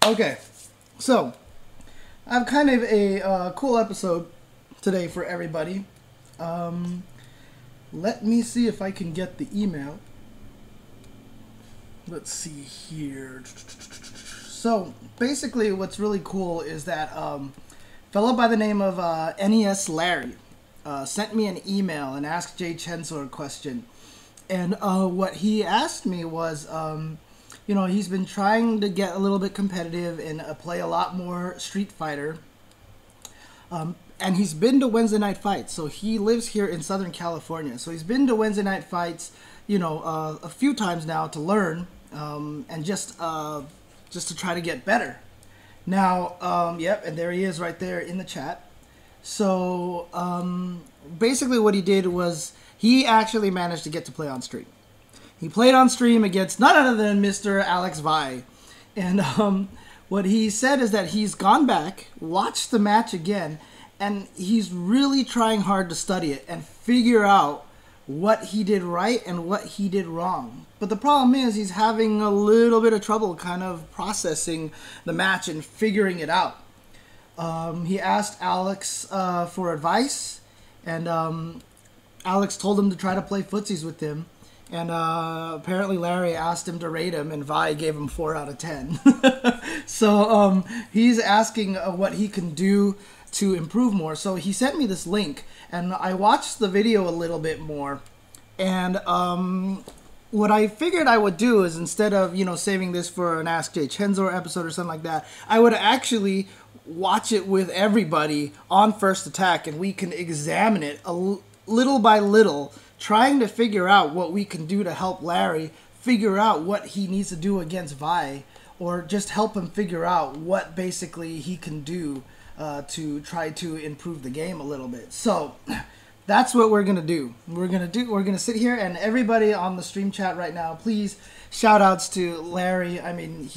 Okay, so I have kind of a cool episode today for everybody. Let me see if I can get the email. Let's see here. So basically what's really cool is that fellow by the name of NES Larry sent me an email and asked jchensor a question. And what he asked me was, you know, he's been trying to get a little bit competitive and play a lot more Street Fighter. And he's been to Wednesday night fights. So he lives here in Southern California. So he's been to Wednesday night fights, you know, a few times now to learn and just to try to get better. Now, yep, and there he is right there in the chat. So basically what he did was he actually managed to get to play on stream. He played on stream against none other than Mr. Alex Valle. And what he said is that he's gone back, watched the match again, and he's really trying hard to study it and figure out what he did right and what he did wrong. But the problem is he's having a little bit of trouble kind of processing the match and figuring it out. He asked Alex for advice, and Alex told him to try to play footsies with him. And apparently Larry asked him to rate him, and Vi gave him 4 out of 10. So he's asking what he can do to improve more. So he sent me this link, and I watched the video a little bit more. And what I figured I would do is, instead of, you know, saving this for an Ask jchensor episode or something like that, I would actually watch it with everybody on First Attack, and we can examine it little by little, trying to figure out what we can do to help Larry figure out what he needs to do against Vi, or just help him figure out what basically he can do to try to improve the game a little bit. So that's what we're gonna do. We're gonna sit here, and everybody on the stream chat right now, please shout outs to Larry. I mean,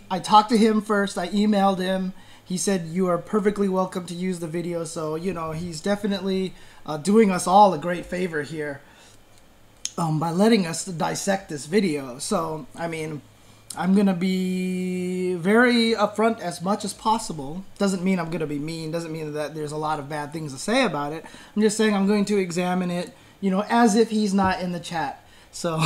I talked to him first. I emailed him. He said you are perfectly welcome to use the video. So, you know, he's definitely doing us all a great favor here by letting us dissect this video. So, I mean, I'm going to be very upfront as much as possible. Doesn't mean I'm going to be mean. Doesn't mean that there's a lot of bad things to say about it. I'm just saying I'm going to examine it, you know, as if he's not in the chat. So,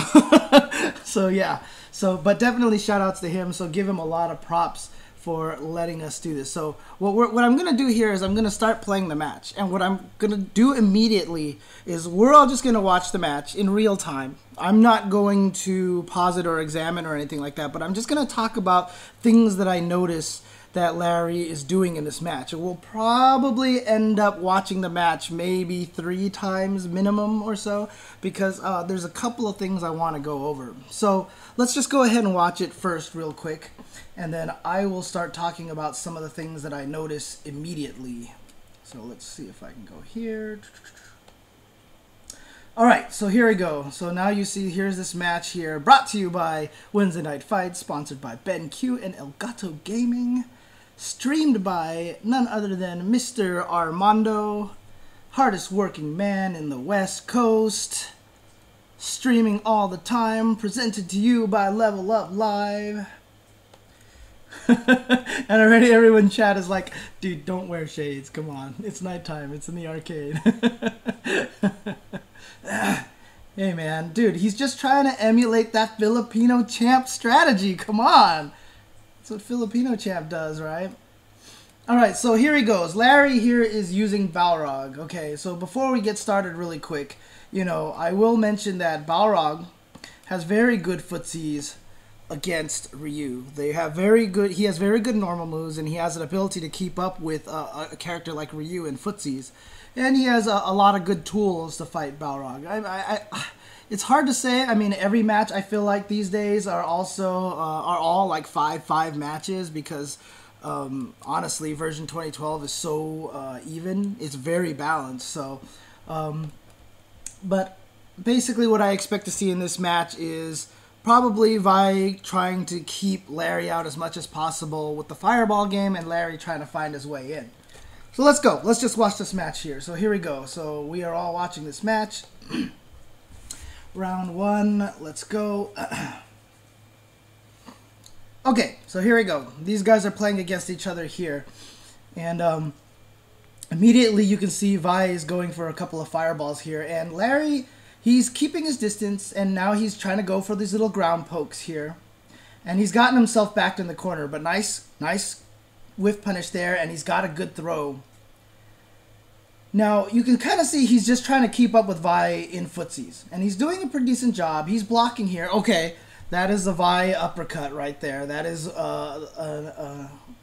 so yeah. So, but definitely shout outs to him. So give him a lot of props for letting us do this. So what I'm going to do here is I'm going to start playing the match. And what I'm going to do immediately is we're all just going to watch the match in real time. I'm not going to pause it or examine or anything like that, but I'm just going to talk about things that I notice that Larry is doing in this match. And we'll probably end up watching the match maybe 3 times minimum or so, because there's a couple of things I want to go over. So let's just go ahead and watch it first real quick, and then I will start talking about some of the things that I notice immediately. So let's see if I can go here. Alright, so here we go. So now you see, here's this match here, brought to you by Wednesday Night Fights, sponsored by BenQ and Elgato Gaming, streamed by none other than Mr. Armando, hardest working man in the West Coast, streaming all the time, presented to you by Level Up Live. And already everyone in chat is like, dude, don't wear shades, come on, it's nighttime, it's in the arcade. Hey man, dude, he's just trying to emulate that Filipino champ strategy, come on. That's what Filipino champ does, right? Alright, so here he goes. Larry here is using Balrog. Okay, so before we get started really quick, you know, I will mention that Balrog has very good footsies against Ryu. He has very good normal moves, and he has an ability to keep up with a character like Ryu in footsies. And he has a lot of good tools to fight Balrog. It's hard to say. I mean, every match I feel like these days are all like 5-5 matches, because honestly, version 2012 is so even. It's very balanced. So, but basically, what I expect to see in this match is probably Vi trying to keep Larry out as much as possible with the fireball game, and Larry trying to find his way in. So let's go. Let's just watch this match here. So here we go. So we are all watching this match. Round 1. Let's go. Okay, so here we go. These guys are playing against each other here. And immediately you can see Vi is going for a couple of fireballs here. And Larry, he's keeping his distance, and now he's trying to go for these little ground pokes here. And he's gotten himself backed in the corner, but nice whiff punish there, and he's got a good throw. Now, you can kind of see he's just trying to keep up with Vi in footsies. And he's doing a pretty decent job. He's blocking here. Okay, that is a Vi uppercut right there. That is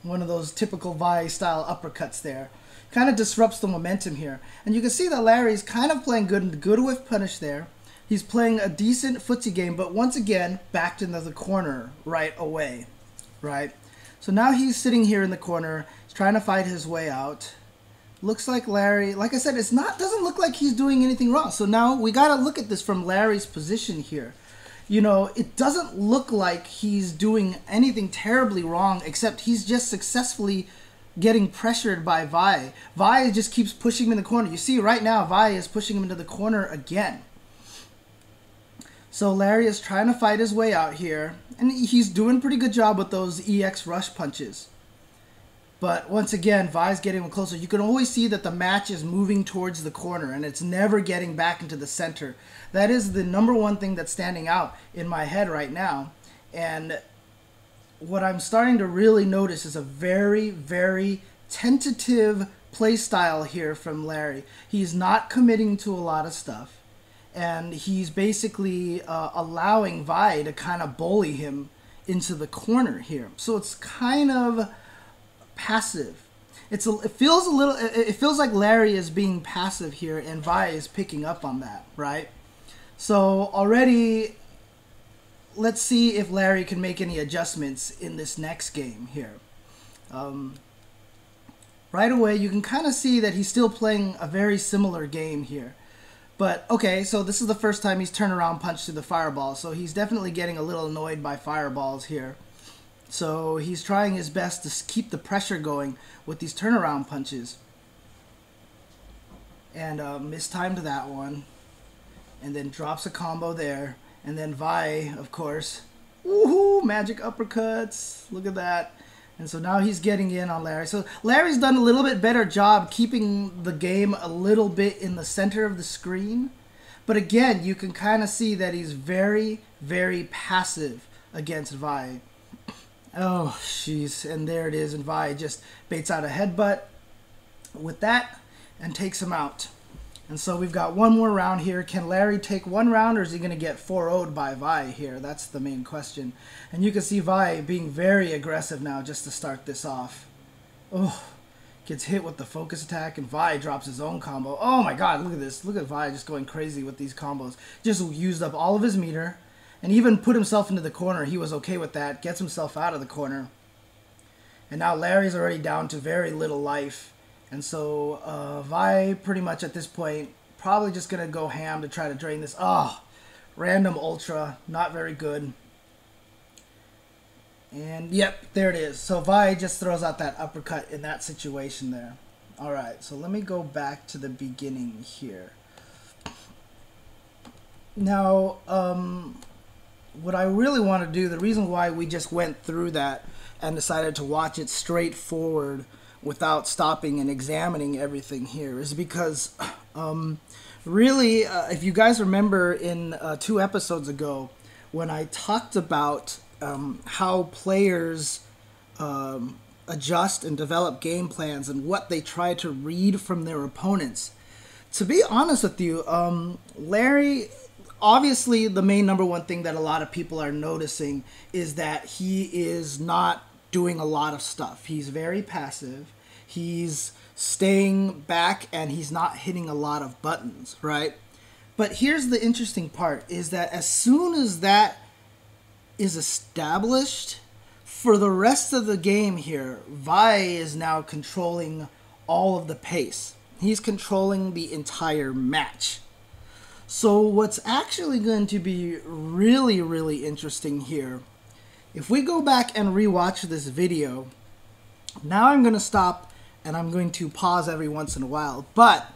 one of those typical Vi style uppercuts there. Kind of disrupts the momentum here. And you can see that Larry's kind of playing good whiff punish there. He's playing a decent footsie game, but once again, backed into the corner right away. Right? So now he's sitting here in the corner. He's trying to fight his way out. Looks like Larry, like I said, doesn't look like he's doing anything wrong. So now we got to look at this from Larry's position here. You know, it doesn't look like he's doing anything terribly wrong, except he's just successfully getting pressured by Vi. Vi just keeps pushing him in the corner. You see right now, Vi is pushing him into the corner again. So Larry is trying to fight his way out here, and he's doing a pretty good job with those EX rush punches. But once again, Vi's getting closer. You can always see that the match is moving towards the corner, and it's never getting back into the center. That is the number one thing that's standing out in my head right now. And what I'm starting to really notice is a very, very tentative play style here from Larry. He's not committing to a lot of stuff. And he's basically allowing Vi to kind of bully him into the corner here. So it's kind of passive. It feels like Larry is being passive here, and Vi is picking up on that, right? So already, let's see if Larry can make any adjustments in this next game here. Right away, you can kind of see that he's still playing a very similar game here. But, okay, so this is the first time he's turned around punched through the fireball, so he's definitely getting a little annoyed by fireballs here. So he's trying his best to keep the pressure going with these turnaround punches. And mistimed that one. And then drops a combo there. And then Vi, of course. Woohoo! Magic uppercuts. Look at that. And so now he's getting in on Larry. So Larry's done a little bit better job keeping the game a little bit in the center of the screen. But again, you can kind of see that he's very, very passive against Vi. Oh, jeez. And there it is. And Vi just baits out a headbutt with that and takes him out. And so we've got one more round here. Can Larry take one round, or is he going to get 4-0'd by Vi here? That's the main question. And you can see Vi being very aggressive now just to start this off. Oh, gets hit with the focus attack, and Vi drops his own combo. Oh my god, look at this. Look at Vi just going crazy with these combos. Just used up all of his meter, and even put himself into the corner. He was okay with that. Gets himself out of the corner. And now Larry's already down to very little life. And so Vi pretty much at this point probably just going to go ham to try to drain this. Oh, random ultra. Not very good. And yep, there it is. So Vi just throws out that uppercut in that situation there. Alright, so let me go back to the beginning here. Now, what I really want to do, the reason why we just went through that and decided to watch it straight forward without stopping and examining everything here is because really, if you guys remember in 2 episodes ago when I talked about how players adjust and develop game plans and what they try to read from their opponents, to be honest with you, Larry, obviously the main number one thing that a lot of people are noticing is that he is not doing a lot of stuff. He's very passive. He's staying back and he's not hitting a lot of buttons, right? But here's the interesting part is that as soon as that is established, for the rest of the game here, Vi is now controlling all of the pace. He's controlling the entire match. So what's actually going to be really, really interesting here, if we go back and rewatch this video, now I'm going to stop and I'm going to pause every once in a while. But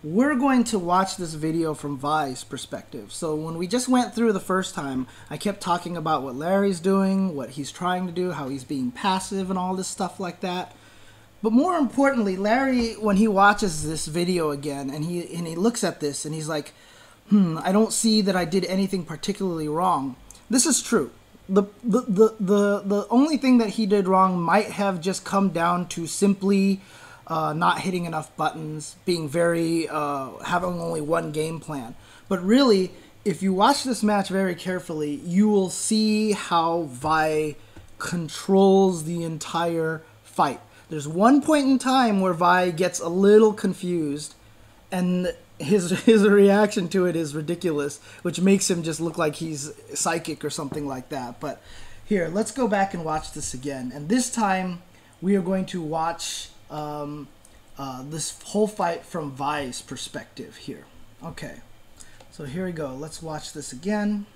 we're going to watch this video from Vi's perspective. So when we just went through the first time, I kept talking about what Larry's doing, what he's trying to do, how he's being passive and all this stuff like that. But more importantly, Larry, when he watches this video again and he looks at this and he's like, I don't see that I did anything particularly wrong. This is true. The only thing that he did wrong might have just come down to simply not hitting enough buttons, being very, having only one game plan. But really, if you watch this match very carefully, you will see how Vi controls the entire fight. There's one point in time where Vi gets a little confused, and his reaction to it is ridiculous, which makes him just look like he's psychic or something like that. But here, let's go back and watch this again. And this time, we are going to watch this whole fight from Vi's perspective here. Okay, so here we go. Let's watch this again.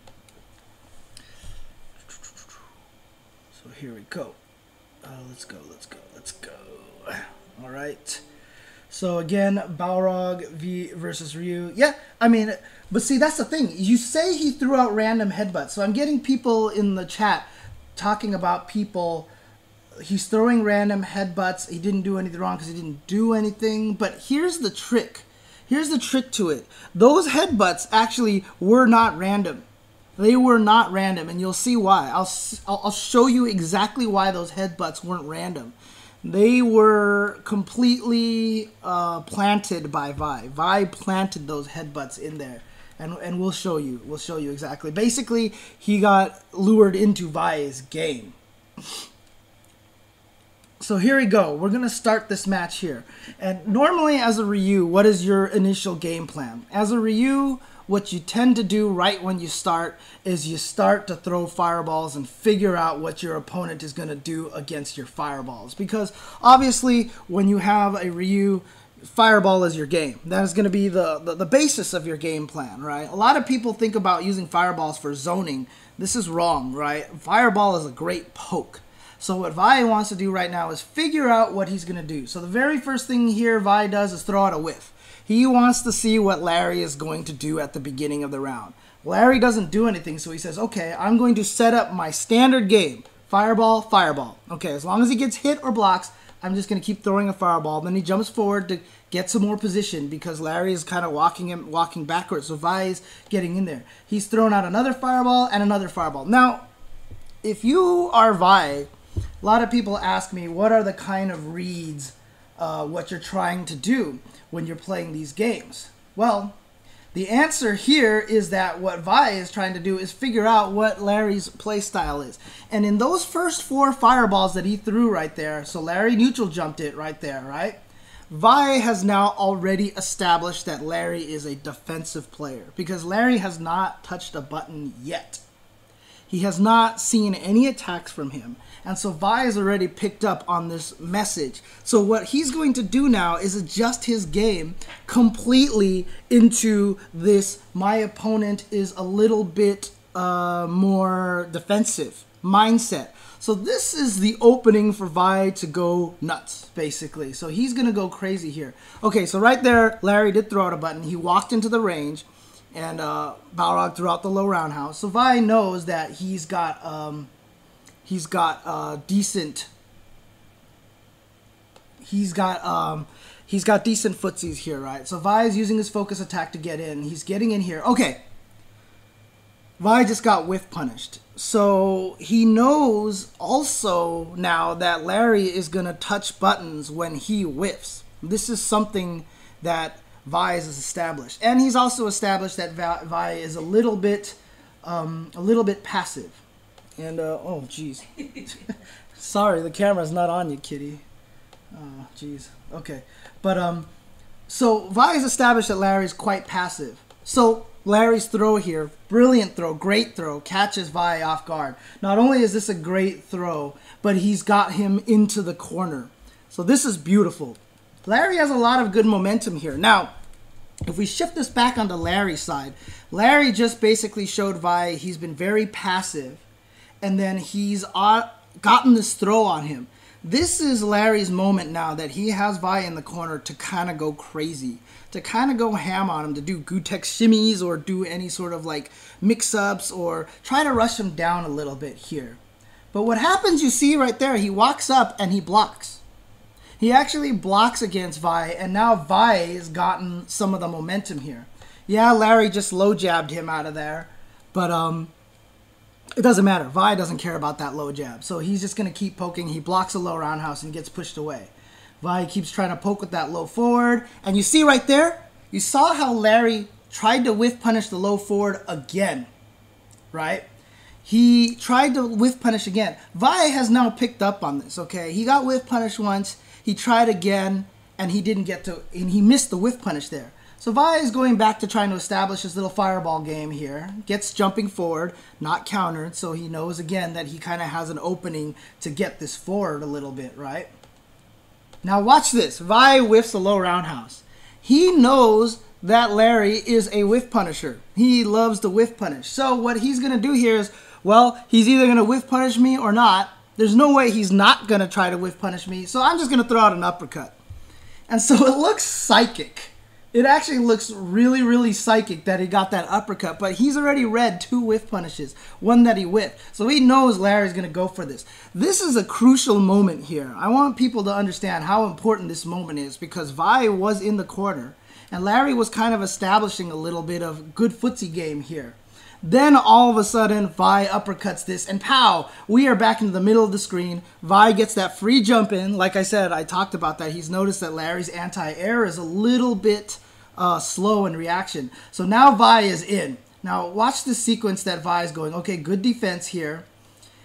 So here we go. Let's go. All right. So again, Balrog versus Ryu. Yeah, I mean, but see, that's the thing. You say he threw out random headbutts. So I'm getting people in the chat talking about people. He's throwing random headbutts. He didn't do anything wrong because he didn't do anything. But here's the trick. Here's the trick to it. Those headbutts actually were not random. They were not random, and you'll see why. I'll show you exactly why those headbutts weren't random. They were completely planted by Vi. Vi planted those headbutts in there, and we'll show you. We'll show you exactly. Basically, he got lured into Vi's game. So here we go. We're going to start this match here. And normally as a Ryu, what is your initial game plan? As a Ryu, what you tend to do right when you start is you start to throw fireballs and figure out what your opponent is going to do against your fireballs. Because obviously when you have a Ryu, fireball is your game. That is going to be the basis of your game plan, right? A lot of people think about using fireballs for zoning. This is wrong, right? Fireball is a great poke. So what Vi wants to do right now is figure out what he's going to do. So the very first thing here Vi does is throw out a whiff. He wants to see what Larry is going to do at the beginning of the round. Larry doesn't do anything, so he says, okay, I'm going to set up my standard game. Fireball, fireball. Okay, as long as he gets hit or blocks, I'm just going to keep throwing a fireball. Then he jumps forward to get some more position because Larry is kind of walking backwards. So Vi is getting in there. He's thrown out another fireball and another fireball. Now, if you are Vi, a lot of people ask me, what are the kind of reads, what you're trying to do when you're playing these games? Well, the answer here is that what Vi is trying to do is figure out what Larry's play style is. And in those first 4 fireballs that he threw right there, so Larry neutral jumped it right there, right? Vi has now already established that Larry is a defensive player because Larry has not touched a button yet. He has not seen any attacks from him. And so Vi has already picked up on this message. So what he's going to do now is adjust his game completely into this, my opponent is a little bit more defensive mindset. So this is the opening for Vi to go nuts, basically. So he's going to go crazy here. Okay, so right there, Larry did throw out a button. He walked into the range. And Balrog threw out the low roundhouse. So Vi knows that he's got decent footsies here, right? So Vi is using his focus attack to get in. He's getting in here. Okay. Vi just got whiff punished. So he knows also now that Larry is going to touch buttons when he whiffs. This is something that Vi is established, and he's also established that Vi is a little bit passive. And oh, jeez, sorry, the camera's not on you, kitty. Oh, jeez. Okay, but so Vi is established that Larry's quite passive. So Larry's throw here, brilliant throw, great throw, catches Vi off guard. Not only is this a great throw, but he's got him into the corner. So this is beautiful. Larry has a lot of good momentum here. Now, if we shift this back onto Larry's side, Larry just basically showed Vi he's been very passive, and then he's gotten this throw on him. This is Larry's moment now that he has Vi in the corner to kind of go crazy, to kind of go ham on him, to do Gutex shimmies or do any sort of like mix-ups or try to rush him down a little bit here. But what happens, you see right there, he walks up and he blocks. He actually blocks against Vi, and now Vi has gotten some of the momentum here. Yeah, Larry just low jabbed him out of there, but it doesn't matter. Vi doesn't care about that low jab, so he's just going to keep poking. He blocks a low roundhouse and gets pushed away. Vi keeps trying to poke with that low forward, and you see right there, you saw how Larry tried to whiff punish the low forward again, right? He tried to whiff punish again. Vi has now picked up on this, okay? He got whiff punish once, he tried again, and he didn't get to, and he missed the whiff punish there. So Vi is going back to trying to establish his little fireball game here. Gets jumping forward, not countered, so he knows again that he kind of has an opening to get this forward a little bit, right? Now watch this. Vi whiffs a low roundhouse. He knows that Larry is a whiff punisher. He loves to whiff punish. So what he's going to do here is, well, he's either going to whiff punish me or not. There's no way he's not going to try to whiff punish me, so I'm just going to throw out an uppercut. And so it looks psychic. It actually looks really, really psychic that he got that uppercut, but he's already read 2 whiff punishes, one that he whiffed. So he knows Larry's going to go for this. This is a crucial moment here. I want people to understand how important this moment is because Vi was in the corner, and Larry was kind of establishing a little bit of good footsie game here. Then all of a sudden, Vi uppercuts this, and pow, we are back into the middle of the screen. Vi gets that free jump in. Like I said, I talked about that. He's noticed that Larry's anti-air is a little bit slow in reaction. So now Vi is in. Now watch the sequence that Vi is going. Okay, good defense here.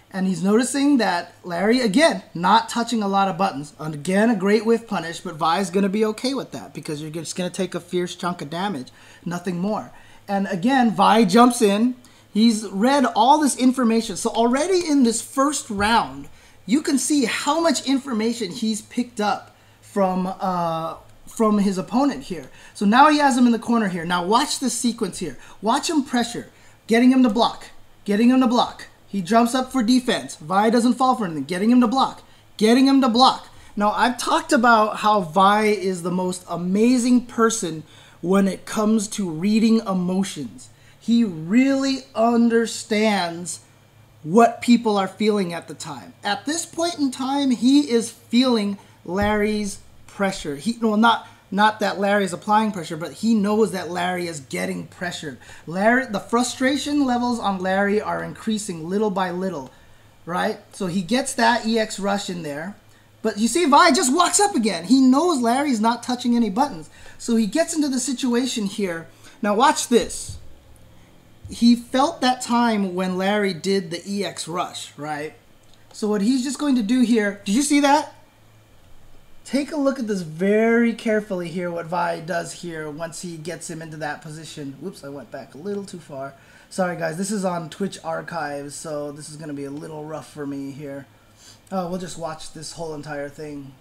And he's noticing that Larry, again, not touching a lot of buttons. And again, a great whiff punish, but Vi is going to be okay with that because you're just going to take a fierce chunk of damage, nothing more. And again, Vi jumps in. He's read all this information. So already in this first round, you can see how much information he's picked up from his opponent here. So now he has him in the corner here. Now watch this sequence here. Watch him pressure, getting him to block, getting him to block. He jumps up for defense. Vi doesn't fall for anything. Getting him to block, getting him to block. Now I've talked about how Vi is the most amazing person when it comes to reading emotions. He really understands what people are feeling at the time. At this point in time, he is feeling Larry's pressure. Not that Larry is applying pressure, but he knows that Larry is getting pressured. The frustration levels on Larry are increasing little by little, right? So he gets that EX rush in there. But you see, Vi just walks up again. He knows Larry's not touching any buttons. So he gets into the situation here. Now watch this. He felt that time when Larry did the EX rush, right? So what he's just going to do here, did you see that? Take a look at this very carefully here, what Vi does here once he gets him into that position. Whoops, I went back a little too far. Sorry guys, this is on Twitch archives, so this is going to be a little rough for me here. We'll just watch this whole entire thing.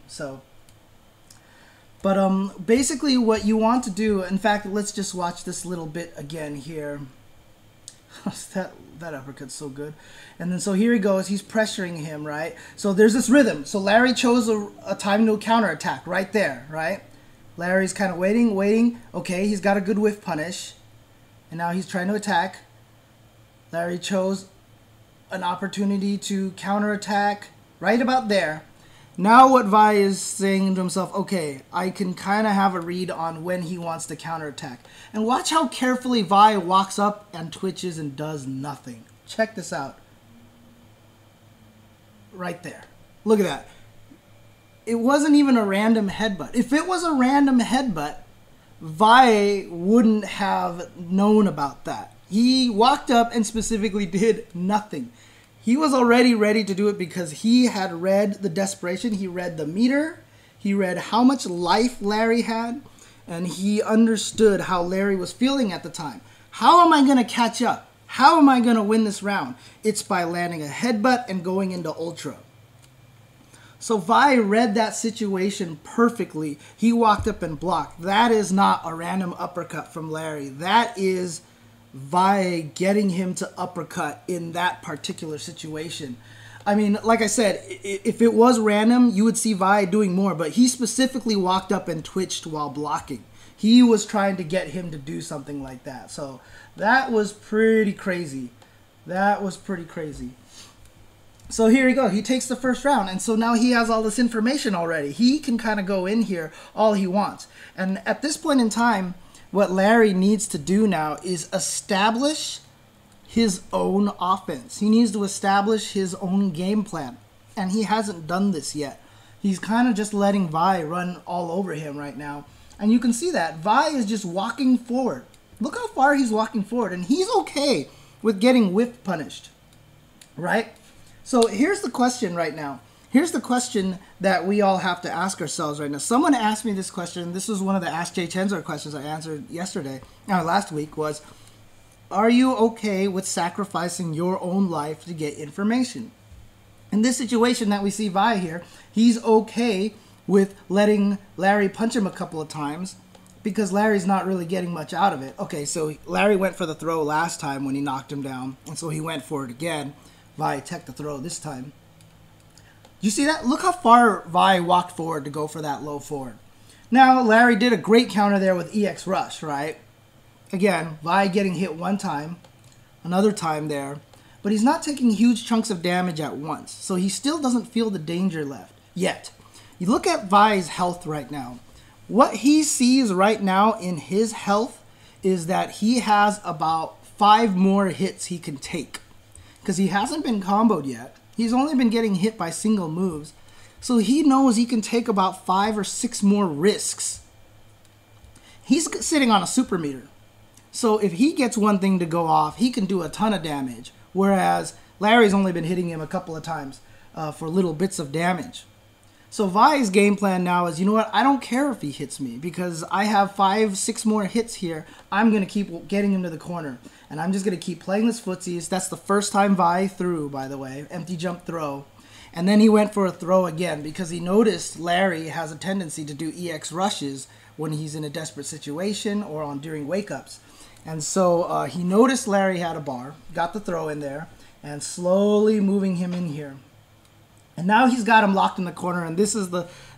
But basically what you want to do, in fact, let's just watch this little bit again here. That uppercut's so good. And then so here he goes, he's pressuring him, right? So there's this rhythm. So Larry chose a time to counterattack right there, right? Larry's kind of waiting. Okay, he's got a good whiff punish. And now he's trying to attack. Larry chose an opportunity to counterattack right about there. Now what Vi is saying to himself, okay, I can kind of have a read on when he wants to counterattack. And watch how carefully Vi walks up and twitches and does nothing. Check this out. Right there. Look at that. It wasn't even a random headbutt. If it was a random headbutt, Vi wouldn't have known about that. He walked up and specifically did nothing. He was already ready to do it because he had read the desperation. He read the meter. He read how much life Larry had. And he understood how Larry was feeling at the time. How am I going to catch up? How am I going to win this round? It's by landing a headbutt and going into Ultra. So Vi read that situation perfectly. He walked up and blocked. That is not a random uppercut from Larry. That is Vi getting him to uppercut in that particular situation. I mean, like I said, if it was random, you would see Vi doing more, but he specifically walked up and twitched while blocking. He was trying to get him to do something like that. So that was pretty crazy. That was pretty crazy. So here we go. He takes the first round, and so now he has all this information already. He can kind of go in here all he wants. And at this point in time, what Larry needs to do now is establish his own offense. He needs to establish his own game plan, and he hasn't done this yet. He's kind of just letting Vi run all over him right now, and you can see that Vi is just walking forward. Look how far he's walking forward, and he's okay with getting whiff punished, right? So here's the question right now. Here's the question that we all have to ask ourselves right now. Someone asked me this question. This was one of the Ask jchensor questions I answered last week was, are you okay with sacrificing your own life to get information? In this situation that we see Vi here, he's okay with letting Larry punch him a couple of times because Larry's not really getting much out of it. Okay, so Larry went for the throw last time when he knocked him down, and so he went for it again. Vi teched the throw this time. You see that? Look how far Vi walked forward to go for that low forward. Now, Larry did a great counter there with EX Rush, right? Again, Vi getting hit one time, another time there, but he's not taking huge chunks of damage at once, so he still doesn't feel the danger left yet. You look at Vi's health right now. What he sees right now in his health is that he has about 5 more hits he can take, because he hasn't been comboed yet. He's only been getting hit by single moves, so he knows he can take about 5 or 6 more risks. He's sitting on a super meter. So if he gets one thing to go off, he can do a ton of damage. Whereas Larry's only been hitting him a couple of times for little bits of damage. So Vi's game plan now is, you know what, I don't care if he hits me because I have 5, 6 more hits here. I'm going to keep getting him to the corner. And I'm just going to keep playing this footsies. That's the first time Vi threw, by the way. Empty jump throw. And then he went for a throw again because he noticed Larry has a tendency to do EX rushes when he's in a desperate situation or during wake-ups. And so he noticed Larry had a bar, got the throw in there, and slowly moving him in here. And now he's got him locked in the corner, and this is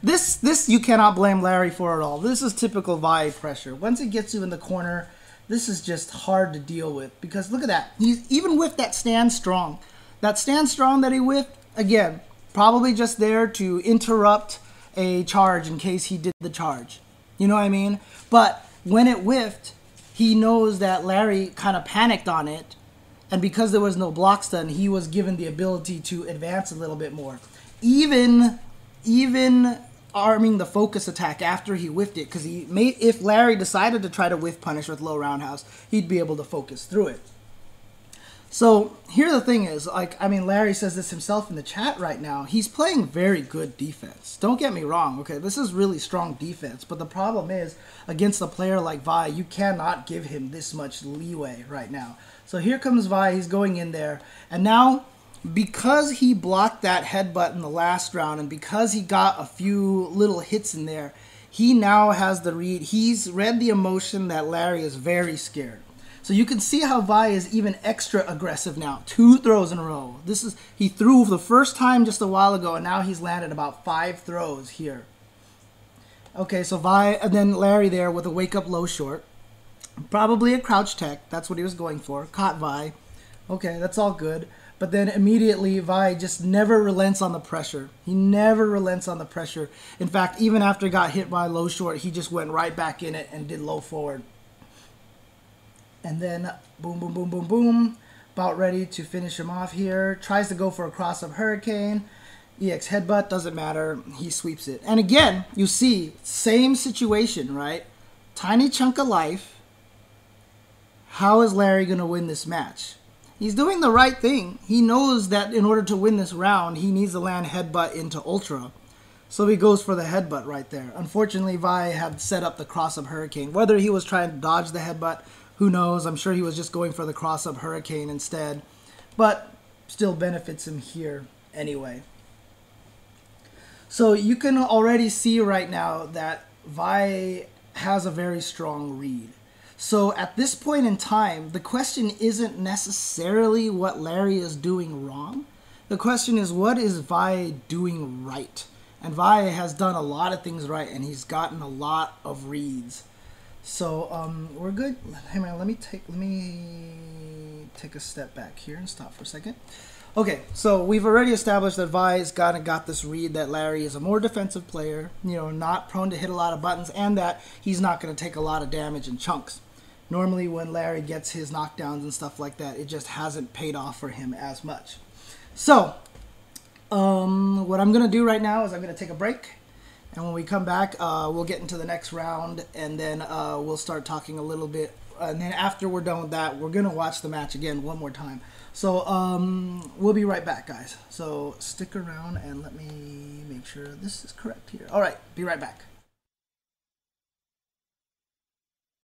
this you cannot blame Larry for at all. This is typical Vi pressure. Once it gets you in the corner, this is just hard to deal with because look at that. He's even whiffed that stand strong. That stand strong that he whiffed, again, probably just there to interrupt a charge in case he did the charge. You know what I mean? But when it whiffed, he knows that Larry kind of panicked on it, and because there was no block stun, he was given the ability to advance a little bit more. Even arming the focus attack after he whiffed it, because if Larry decided to try to whiff punish with low roundhouse, he'd be able to focus through it. So here the thing is, Larry says this himself in the chat right now. He's playing very good defense. Don't get me wrong, okay? This is really strong defense, but the problem is, against a player like Vi, you cannot give him this much leeway right now. So here comes Vi, he's going in there, and now, because he blocked that headbutt in the last round, and because he got a few little hits in there, he now has the read. He's read the emotion that Larry is very scared. So you can see how Vi is even extra aggressive now. 2 throws in a row. He threw the first time just a while ago, and now he's landed about 5 throws here. Okay, so Vi, and then Larry there with a wake-up low short. Probably a crouch tech. That's what he was going for. Caught Vi. Okay, that's all good. But then immediately Vi just never relents on the pressure. He never relents on the pressure. In fact, even after he got hit by low short, he just went right back in it and did low forward. And then boom, boom, boom, boom, boom. About ready to finish him off here. Tries to go for a cross-up hurricane. EX headbutt, doesn't matter. He sweeps it. And again, you see, same situation, right? Tiny chunk of life. How is Larry going to win this match? He's doing the right thing. He knows that in order to win this round, he needs to land headbutt into Ultra. So he goes for the headbutt right there. Unfortunately, Vi had set up the cross-up hurricane. Whether he was trying to dodge the headbutt, who knows? I'm sure he was just going for the cross-up hurricane instead. But still benefits him here anyway. So you can already see right now that Vi has a very strong read. So at this point in time, the question isn't necessarily what Larry is doing wrong. The question is, what is Vi doing right? And Vi has done a lot of things right, and he's gotten a lot of reads. So we're good. Hey man, let me take a step back here and stop for a second. Okay, so we've already established that Vi's got this read that Larry is a more defensive player, you know, not prone to hit a lot of buttons, and that he's not going to take a lot of damage in chunks. Normally when Larry gets his knockdowns and stuff like that, it just hasn't paid off for him as much. So, what I'm going to do right now is I'm going to take a break. And when we come back, we'll get into the next round, and then we'll start talking a little bit. And then after we're done with that, we're going to watch the match again one more time. So we'll be right back, guys. So stick around and let me make sure this is correct here. All right, be right back.